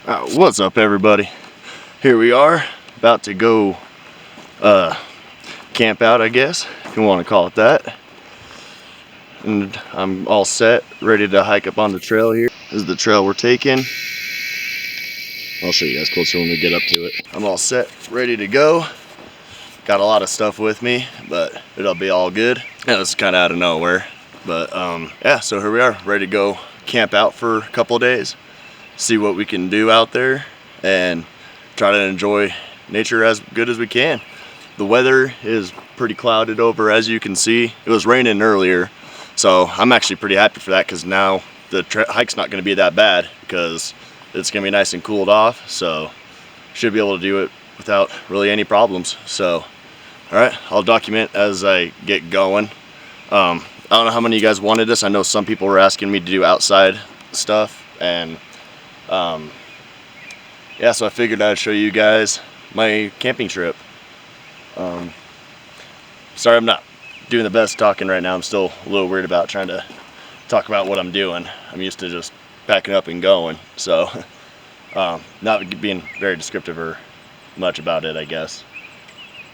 What's up, everybody? Here we are, about to go camp out, I guess, if you want to call it that. And I'm all set, ready to hike up on the trail here. This is the trail we're taking. I'll show you guys closer when we get up to it. I'm all set, ready to go. Got a lot of stuff with me, but it'll be all good. Yeah, this is kind of out of nowhere. But yeah, so here we are, ready to go camp out for a couple of days. See what we can do out there and try to enjoy nature as good as we can. The weather is pretty clouded over, as you can see. It was raining earlier, so I'm actually pretty happy for that, because now the hike's not going to be that bad because it's going to be nice and cooled off, so should be able to do it without really any problems. So all right, I'll document as I get going. I don't know how many of you guys wanted this. I know some people were asking me to do outside stuff, and yeah, so I figured I'd show you guys my camping trip. Sorry I'm not doing the best talking right now. I'm still a little weird about trying to talk about what I'm doing. I'm used to just packing up and going, so not being very descriptive or much about it, I guess.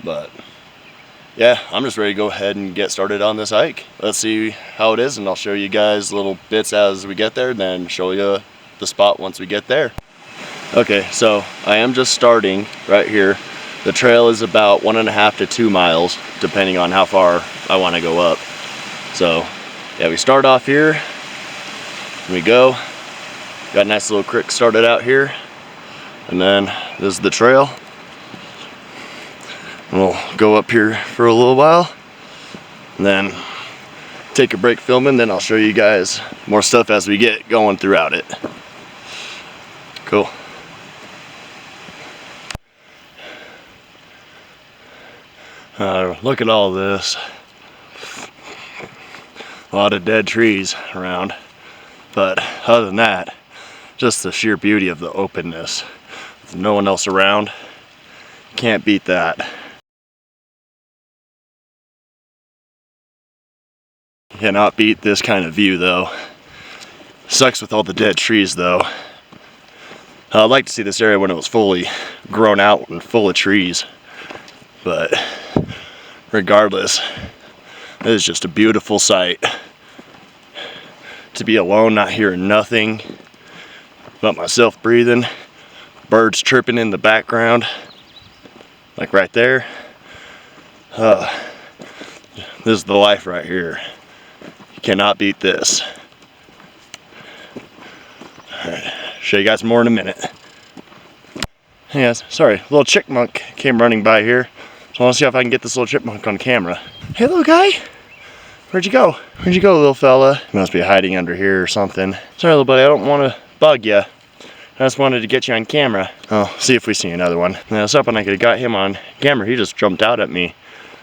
But yeah, I'm just ready to go ahead and get started on this hike. Let's see how it is, and I'll show you guys little bits as we get there, then show you the spot once we get there. Okay, so I am just starting right here. The trail is about 1.5 to 2 miles, depending on how far I want to go up. So yeah, we start off here, and we go. Got a nice little creek started out here, and then this is the trail. And we'll go up here for a little while, and then take a break filming, then I'll show you guys more stuff as we get going throughout it. Cool. Look at all this. A lot of dead trees around, but other than that, just the sheer beauty of the openness. With no one else around, can't beat that. Cannot beat this kind of view though. Sucks with all the dead trees though. I'd like to see this area when it was fully grown out and full of trees, but regardless, it is just a beautiful sight. To be alone, not hearing nothing but myself breathing, birds chirping in the background, like right there. This is the life right here. You cannot beat this. Alright, show you guys more in a minute. Hey guys, sorry, a little chipmunk came running by here. So I want to see if I can get this little chipmunk on camera. Hey little guy, where'd you go? Where'd you go, little fella? You must be hiding under here or something. Sorry little buddy, I don't want to bug you. I just wanted to get you on camera. Oh, see if we see another one. Now, I was hoping I could have got him on camera. He just jumped out at me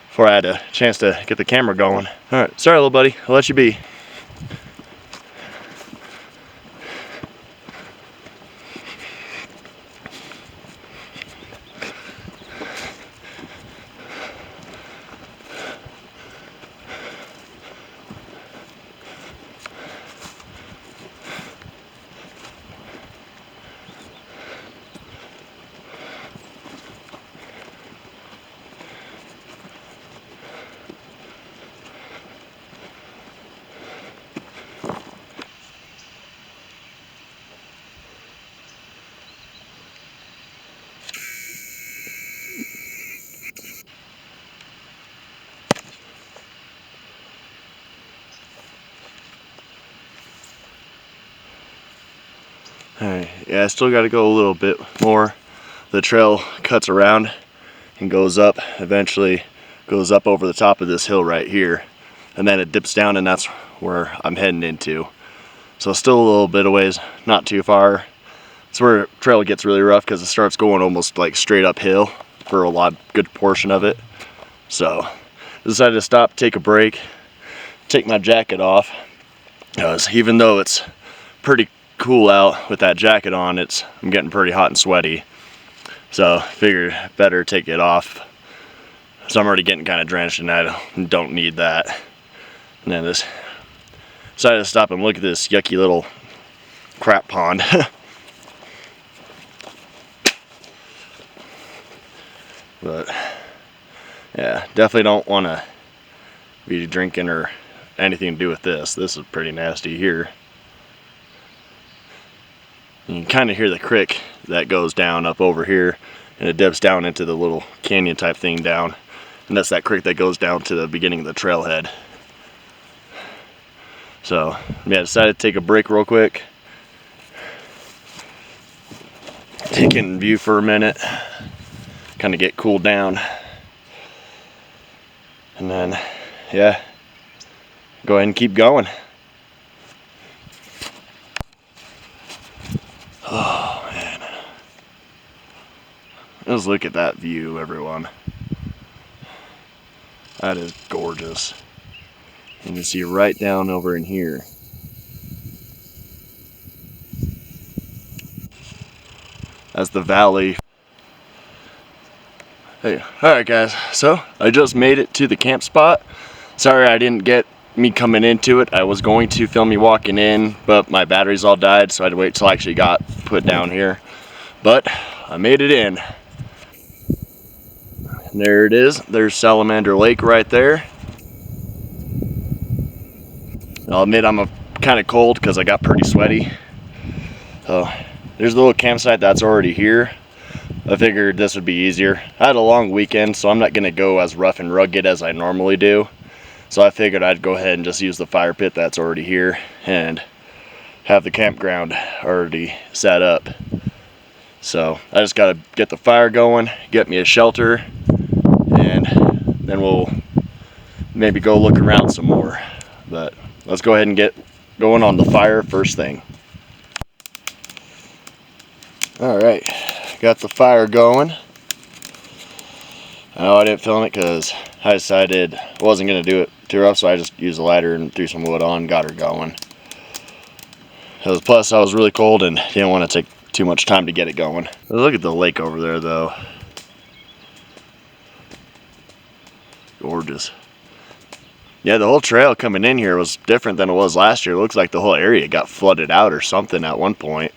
before I had a chance to get the camera going. All right, sorry little buddy, I'll let you be. Alright, yeah, I still got to go a little bit more. The trail cuts around and goes up, eventually goes up over the top of this hill right here, and then it dips down, and that's where I'm heading into. So still a little bit of ways, not too far. It's where the trail gets really rough because it starts going almost like straight uphill for a good portion of it. So I decided to stop, take a break, take my jacket off, because even though it's pretty cool out with that jacket on, I'm getting pretty hot and sweaty. So figured better take it off. So I'm already getting kind of drenched, and I don't need that. And then decided to stop and look at this yucky little crap pond. But yeah, definitely don't want to be drinking or anything to do with this. This is pretty nasty here. You can kind of hear the creek that goes down up over here, and it dips down into the little canyon type thing down. And that's that creek that goes down to the beginning of the trailhead. So yeah, I decided to take a break real quick. Take it in view for a minute. Kind of get cooled down. And then, yeah, go ahead and keep going. Oh man. Just look at that view, everyone. That is gorgeous. You can see right down over in here. That's the valley. Hey, alright guys, so I just made it to the camp spot. Sorry I didn't get me coming into it. I was going to film me walking in, but my batteries all died, so I had to wait till I actually got put down here. But I made it in. And there it is. There's Salamander Lake right there. I'll admit I'm kind of cold because I got pretty sweaty. So there's the little campsite that's already here. I figured this would be easier. I had a long weekend, so I'm not going to go as rough and rugged as I normally do. So I figured I'd go ahead and just use the fire pit that's already here and have the campground already set up. So I just got to get the fire going, get me a shelter, and then we'll maybe go look around some more. But let's go ahead and get going on the fire first thing. Alright, got the fire going. I know I didn't film it because I decided I wasn't going to do it too rough, so I just used a lighter and threw some wood on, got her going. Plus I was really cold and didn't want to take too much time to get it going. Look at the lake over there though. Gorgeous. Yeah, the whole trail coming in here was different than it was last year. It looks like the whole area got flooded out or something at one point.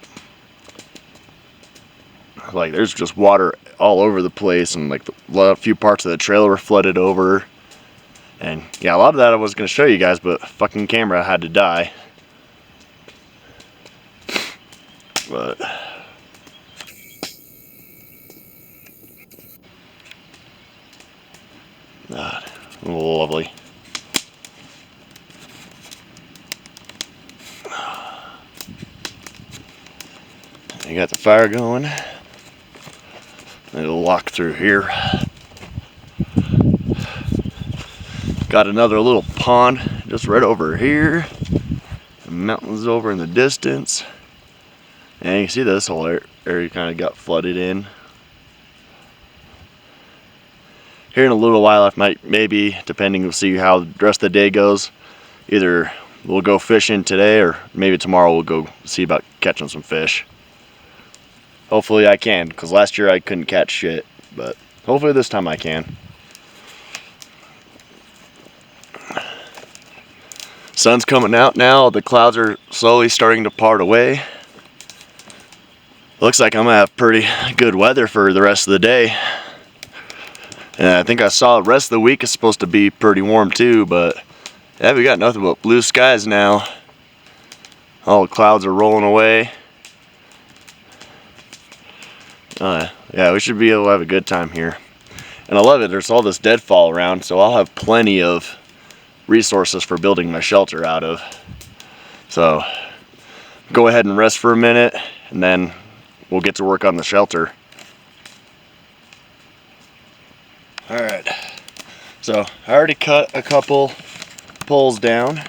Like there's just water all over the place, and like a few parts of the trail were flooded over. And yeah, a lot of that I was going to show you guys, but fucking camera had to die. But God, lovely. You got the fire going. It'll walk through here. Got another little pond just right over here. The mountains over in the distance. And you can see this whole area kind of got flooded in. Here in a little while, I might maybe, depending, we'll see how the rest of the day goes. Either we'll go fishing today, or maybe tomorrow we'll go see about catching some fish. Hopefully I can, because last year I couldn't catch shit, but hopefully this time I can. Sun's coming out now, the clouds are slowly starting to part away. Looks like I'm gonna have pretty good weather for the rest of the day. And I think I saw the rest of the week is supposed to be pretty warm too, but yeah, we got nothing but blue skies now. All the clouds are rolling away. Yeah, we should be able to have a good time here. And I love it, there's all this deadfall around, so I'll have plenty of resources for building my shelter out of. So, go ahead and rest for a minute, and then we'll get to work on the shelter. Alright, so I already cut a couple poles down.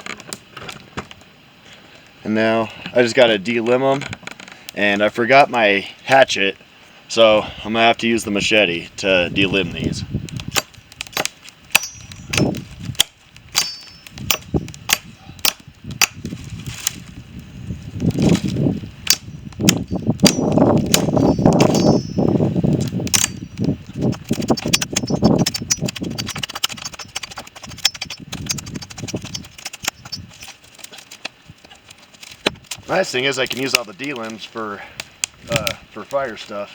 And now I just gotta delimb them. And I forgot my hatchet, so I'm gonna have to use the machete to delimb these. Nice thing is I can use all the delimbs for fire stuff.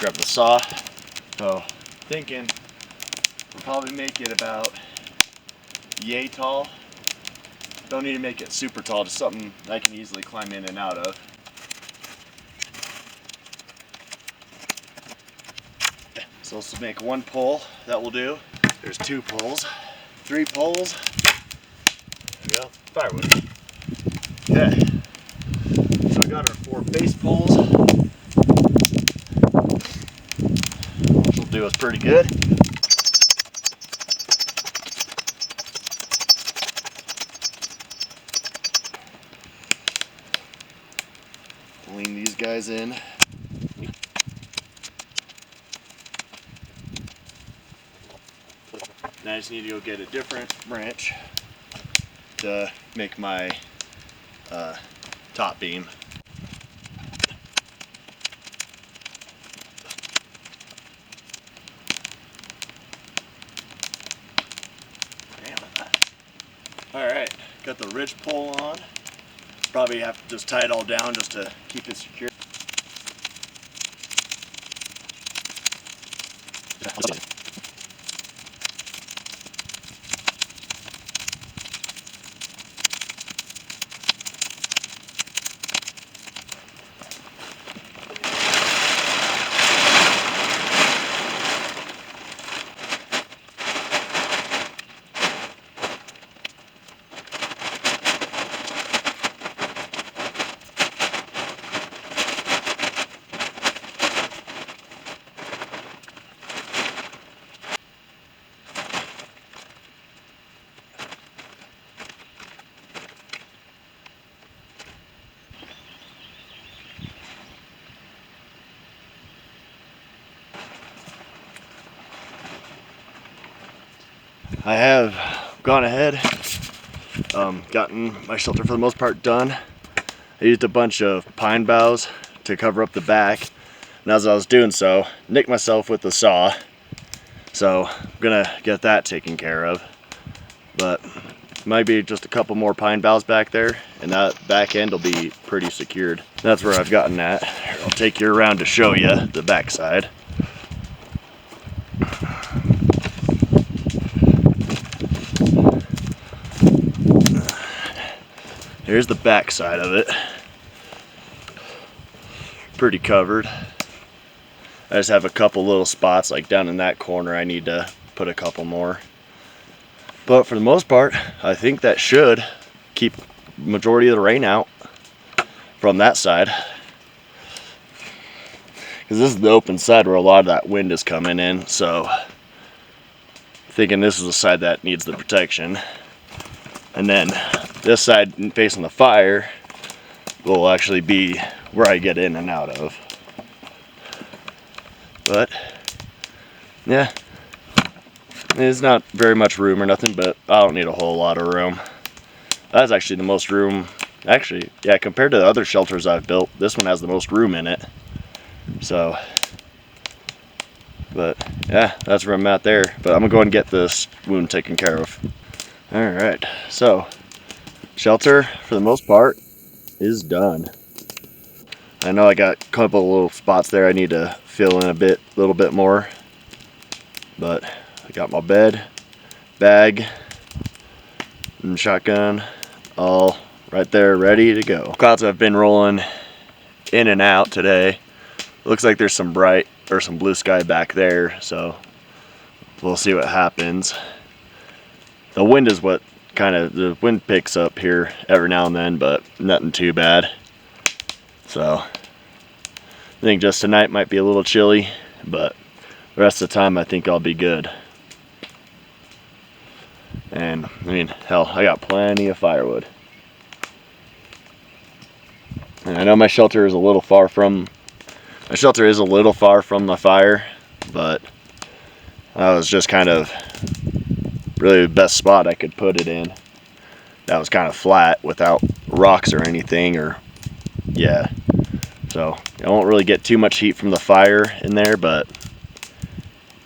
grab the saw. So thinking we'll probably make it about yay tall. Don't need to make it super tall, just something I can easily climb in and out of. So let's make one pole, that will do. There's 2 poles, 3 poles. There we go, firewood. Okay, so we got our 4 base poles. Which will do us pretty good. Lean these guys in. Now I just need to go get a different branch to make my top beam. Alright, got the ridge pole on. Probably have to just tie it all down just to keep it secure. I have gone ahead, gotten my shelter for the most part done. I used a bunch of pine boughs to cover up the back, and as I was doing so, nicked myself with the saw. So I'm gonna get that taken care of. But might be just a couple more pine boughs back there, and that back end will be pretty secured. That's where I've gotten at. I'll take you around to show you the back side. Here's the back side of it. Pretty covered. I just have a couple little spots like down in that corner. I need to put a couple more. But for the most part, I think that should keep majority of the rain out from that side. Because this is the open side where a lot of that wind is coming in. So thinking this is the side that needs the protection. And then this side facing the fire will actually be where I get in and out of. But yeah, there's not very much room or nothing, but I don't need a whole lot of room. That's actually the most room, actually, yeah, compared to the other shelters I've built, this one has the most room in it. So, but yeah, that's where I'm at there. But I'm gonna go and get this wound taken care of. All right, so shelter for the most part is done. I know I got a couple of little spots there I need to fill in a little bit more, but I got my bed, bag, and shotgun all right there ready to go. Clouds have been rolling in and out today. Looks like there's some bright or some blue sky back there, so we'll see what happens. The wind is what the wind picks up here every now and then, but nothing too bad. So I think just tonight might be a little chilly, but the rest of the time I think I'll be good. And I mean, hell, I got plenty of firewood. And I know my shelter is a little far from the fire, but that was just kind of really the best spot I could put it in. That was kind of flat without rocks or anything, or yeah. So I won't really get too much heat from the fire in there, but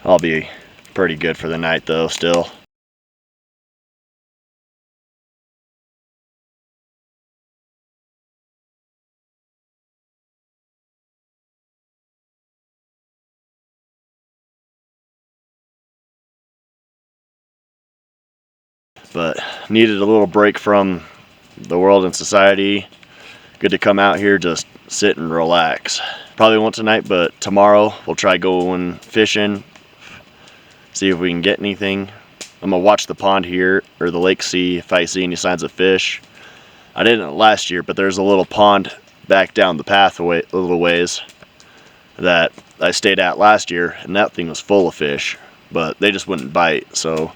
I'll be pretty good for the night though still. but needed a little break from the world and society. Good to come out here, just sit and relax. Probably won't tonight, but tomorrow we'll try going fishing, see if we can get anything. I'm gonna watch the pond here, or the lake, see if I see any signs of fish. I didn't last year, but there's a little pond back down the pathway a little ways that I stayed at last year, and that thing was full of fish, but they just wouldn't bite. So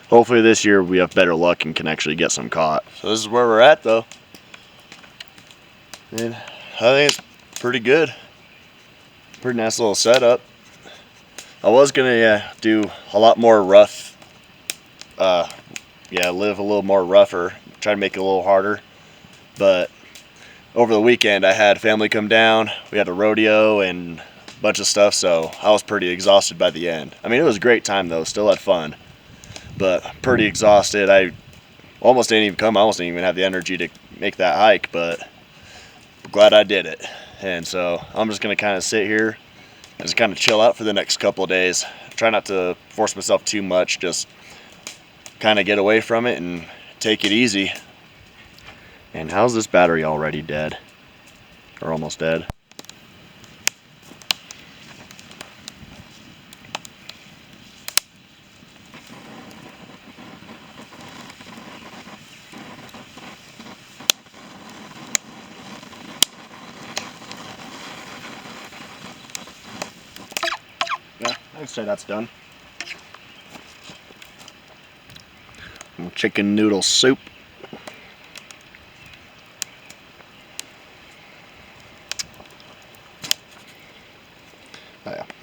hopefully this year we have better luck and can actually get some caught. So this is where we're at though. And I think it's pretty good. Pretty nice little setup. I was gonna do a lot more rough, live a little more rougher, try to make it a little harder. But over the weekend I had family come down, we had a rodeo and a bunch of stuff, so I was pretty exhausted by the end. I mean, it was a great time though, still had fun, but pretty exhausted. I almost didn't even come, I almost didn't even have the energy to make that hike, but I'm glad I did it. And so I'm just gonna kind of sit here and just kind of chill out for the next couple of days. Try not to force myself too much, just kind of get away from it and take it easy. And how's this battery already dead? Or almost dead? Yeah, I'd say that's done. Chicken noodle soup.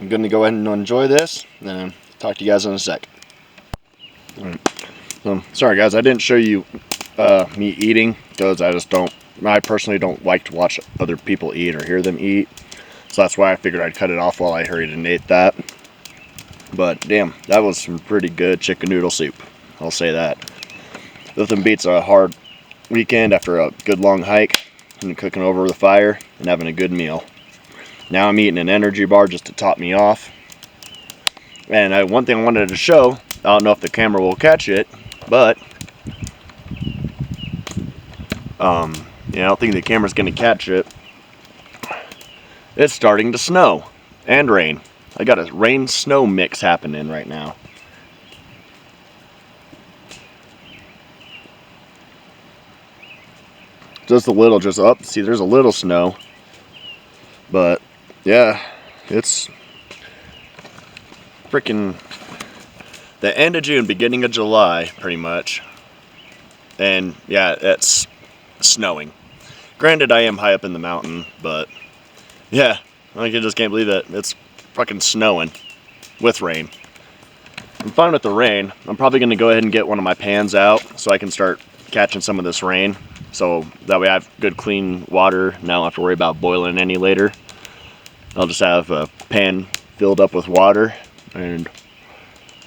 I'm going to go ahead and enjoy this, and talk to you guys in a sec. Sorry guys, I didn't show you me eating, because I personally don't like to watch other people eat or hear them eat. So that's why I figured I'd cut it off while I hurried and ate that. But damn, that was some pretty good chicken noodle soup. I'll say that. Nothing beats a hard weekend after a good long hike and cooking over the fire and having a good meal. Now I'm eating an energy bar just to top me off. And one thing I wanted to show, I don't know if the camera will catch it, but I don't think the camera's gonna catch it. It's starting to snow and rain. I got a rain-snow mix happening right now. Just a little, see, there's a little snow. But yeah, it's freaking the end of June, beginning of July, pretty much. And yeah, it's snowing. Granted, I am high up in the mountain, but yeah, I just can't believe that it's fucking snowing with rain. I'm fine with the rain. I'm probably going to go ahead and get one of my pans out so I can start catching some of this rain. So that way I have good clean water and I don't have to worry about boiling any later. I'll just have a pan filled up with water, and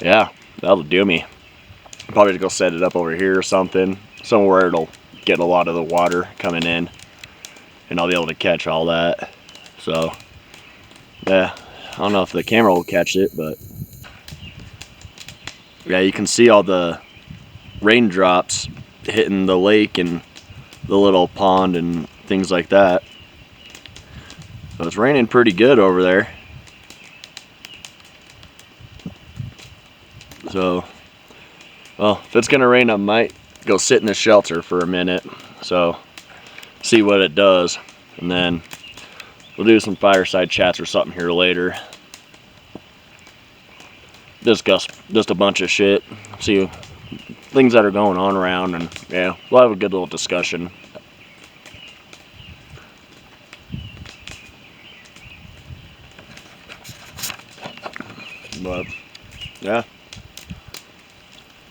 yeah, that'll do me. I'll probably just go set it up over here or something, somewhere it'll get a lot of the water coming in, and I'll be able to catch all that. So yeah, I don't know if the camera will catch it, but yeah, you can see all the raindrops hitting the lake and the little pond and things like that. So it's raining pretty good over there. So, well, if it's gonna rain, I might go sit in the shelter for a minute. So, see what it does. And then we'll do some fireside chats or something here later. Discuss just a bunch of shit. See things that are going on around, and yeah, we'll have a good little discussion. But yeah,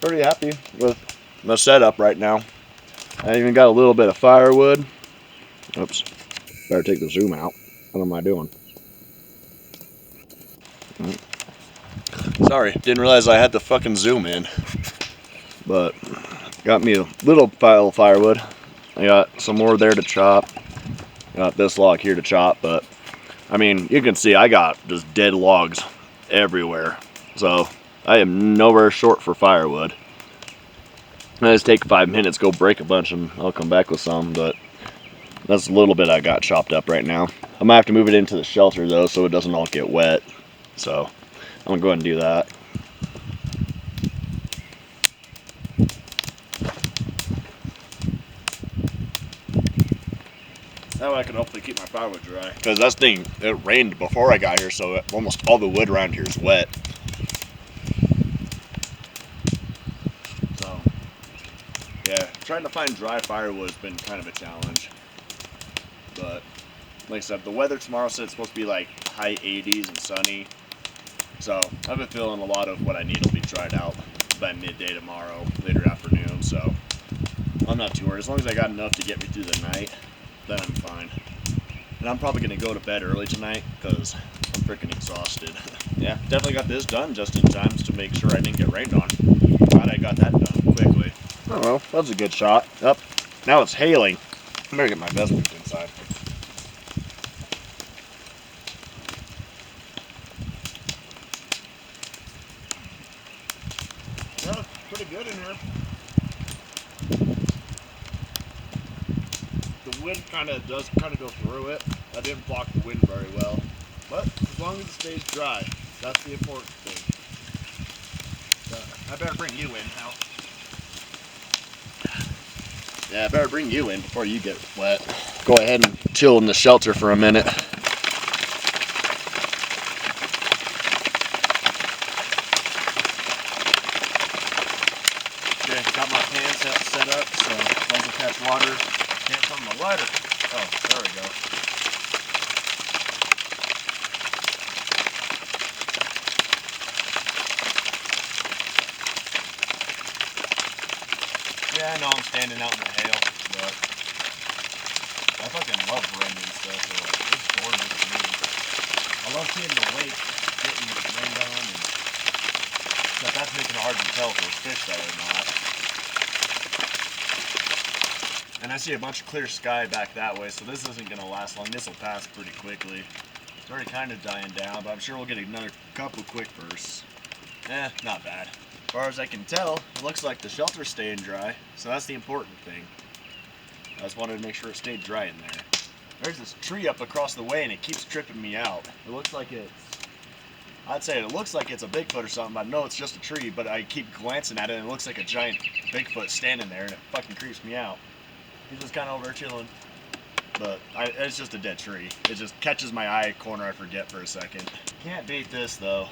pretty happy with my setup right now. I even got a little bit of firewood. Oops, better take the zoom out. What am I doing? Sorry, didn't realize I had to fucking zoom in. But got me a little pile of firewood. I got some more there to chop. Got this log here to chop, but I mean, you can see I got just dead logs everywhere. So I am nowhere short for firewood. I just take 5 minutes, go break a bunch, and I'll come back with some. But that's a little bit I got chopped up right now. I'm gonna have to move it into the shelter though, so it doesn't all get wet. So I'm gonna go ahead and do that. That way I can hopefully keep my firewood dry. Because that thing, it rained before I got here, so almost all the wood around here is wet. So, yeah, trying to find dry firewood has been kind of a challenge. But, like I said, the weather tomorrow said it's supposed to be like high 80s and sunny. So, I've been feeling a lot of what I need will be dried out by midday tomorrow, later afternoon. So, I'm not too worried. As long as I got enough to get me through the night, then I'm fine. And I'm probably going to go to bed early tonight because I'm freaking exhausted. Yeah, definitely got this done just in time to make sure I didn't get rained on. Glad I got that done quickly. Oh well, that was a good shot. Up. Now it's hailing. I better get my vest moved inside. Yeah, pretty good in here. The wind does kind of go through it. I didn't block the wind very well. But as long as it stays dry, that's the important thing. I better bring you in, Hal. Yeah, I better bring you in before you get wet. Go ahead and chill in the shelter for a minute. Okay, got my pan set up so those will catch water. Can't find my lighter. Oh, there we go. Yeah, I know I'm standing out in the hail, but I fucking love rain and stuff, so it's gorgeous to me. I love seeing the lake getting rained on, and but that's making it hard to tell if there's fish there or not. And I see a bunch of clear sky back that way, so this isn't going to last long. This will pass pretty quickly. It's already kind of dying down, but I'm sure we'll get another couple quick bursts. Not bad. As far as I can tell, it looks like the shelter's staying dry, so that's the important thing. I just wanted to make sure it stayed dry in there. There's this tree up across the way and it keeps tripping me out. It looks like I'd say it looks like it's a Bigfoot or something, but no, it's just a tree, but I keep glancing at it and it looks like a giant Bigfoot standing there and it fucking creeps me out. He's just kind of over there chilling. But it's just a dead tree. It just catches my eye corner, I forget for a second. Can't beat this though.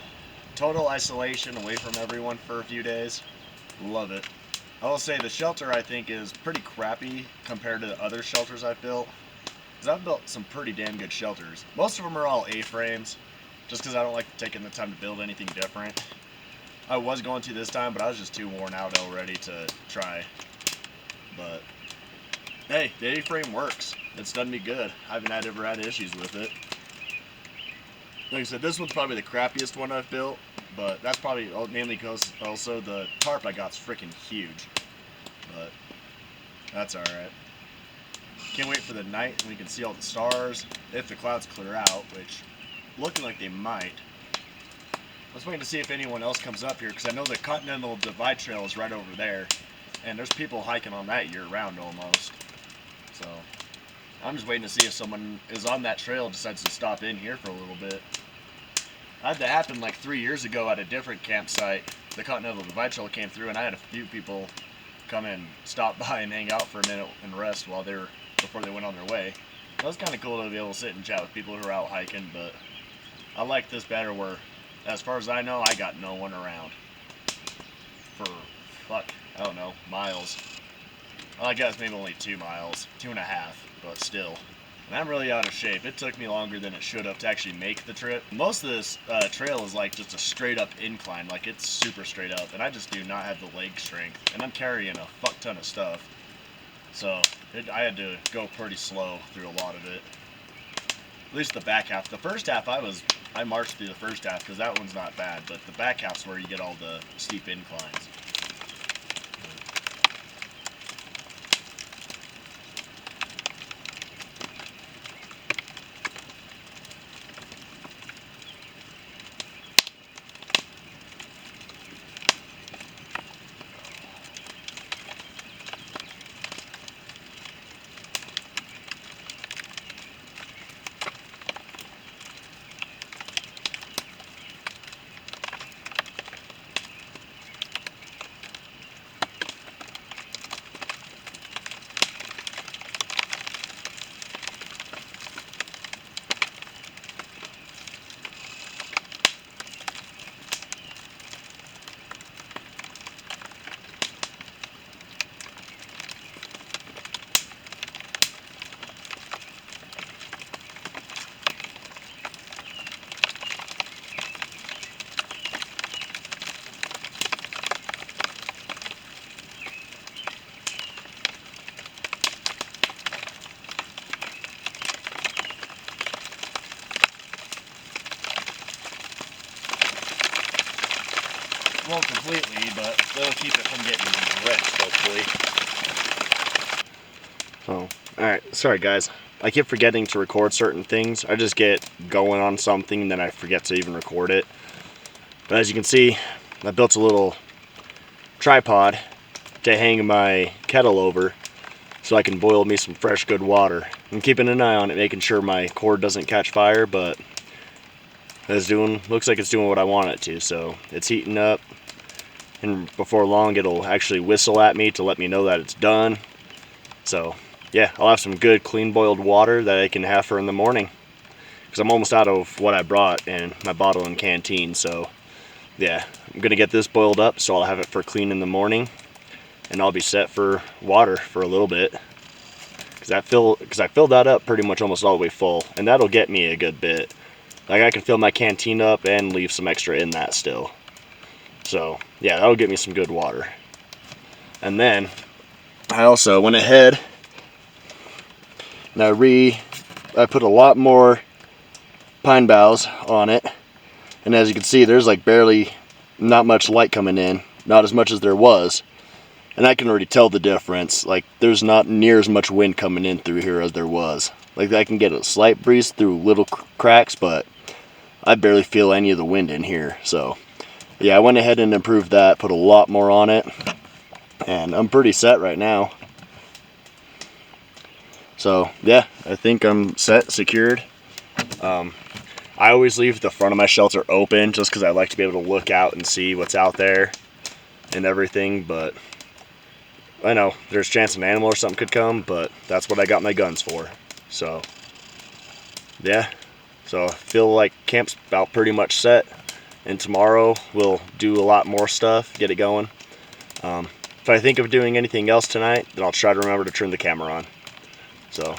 Total isolation, away from everyone for a few days. Love it. I will say the shelter I think is pretty crappy compared to the other shelters I've built. Because I've built some pretty damn good shelters. Most of them are all A-frames, just because I don't like taking the time to build anything different. I was going to this time, but I was just too worn out already to try. But hey, the A-frame works. It's done me good. I haven't ever had issues with it. Like I said, this one's probably the crappiest one I've built, but that's probably mainly because also the tarp I got's freaking huge. But that's alright. Can't wait for the night when we can see all the stars, if the clouds clear out, which looking like they might. Let's wait to see if anyone else comes up here, because I know the Continental Divide Trail is right over there, and there's people hiking on that year-round almost. So I'm just waiting to see if someone is on that trail and decides to stop in here for a little bit. I had that happen like 3 years ago at a different campsite. The Continental Divide Trail came through, and I had a few people come and stop by and hang out for a minute and rest before they went on their way. That was kind of cool to be able to sit and chat with people who are out hiking, but I like this better where, as far as I know, I got no one around for, I don't know, miles. Well, I guess maybe only 2 miles, 2.5, but still. And I'm really out of shape. It took me longer than it should have to actually make the trip. Most of this trail is like just a straight up incline, like it's super straight up, and I just do not have the leg strength, and I'm carrying a fuck ton of stuff. So I had to go pretty slow through a lot of it. At least the back half. The first half I marched through the first half because that one's not bad, but the back half's where you get all the steep inclines. won't completely, but they'll keep it from getting drenched, hopefully. So, alright, sorry guys. I keep forgetting to record certain things. I just get going on something and then I forget to even record it. But as you can see, I built a little tripod to hang my kettle over so I can boil me some fresh good water. I'm keeping an eye on it, making sure my cord doesn't catch fire, but looks like it's doing what I want it to. So it's heating up, and before long it'll actually whistle at me to let me know that it's done. So yeah, I'll have some good clean boiled water that I can have for in the morning, because I'm almost out of what I brought in my bottle and canteen. So yeah, I'm gonna get this boiled up so I'll have it for clean in the morning, and I'll be set for water for a little bit, because I filled that up pretty much almost all the way full, and that'll get me a good bit. Like, I can fill my canteen up and leave some extra in that still. So yeah, that'll get me some good water. And then I also went ahead and I put a lot more pine boughs on it, and as you can see, there's like barely not much light coming in, not as much as there was. And I can already tell the difference. Like, there's not near as much wind coming in through here as there was. Like, I can get a slight breeze through little cracks, but I barely feel any of the wind in here. So yeah, I went ahead and improved that, put a lot more on it, and I'm pretty set right now. So yeah, I think I'm set, secured. I always leave the front of my shelter open just because I like to be able to look out and see what's out there and everything, but I know there's a chance an animal or something could come, but that's what I got my guns for. So yeah, so I feel like camp's about pretty much set, and tomorrow we'll do a lot more stuff, get it going. If I think of doing anything else tonight, then I'll try to remember to turn the camera on. So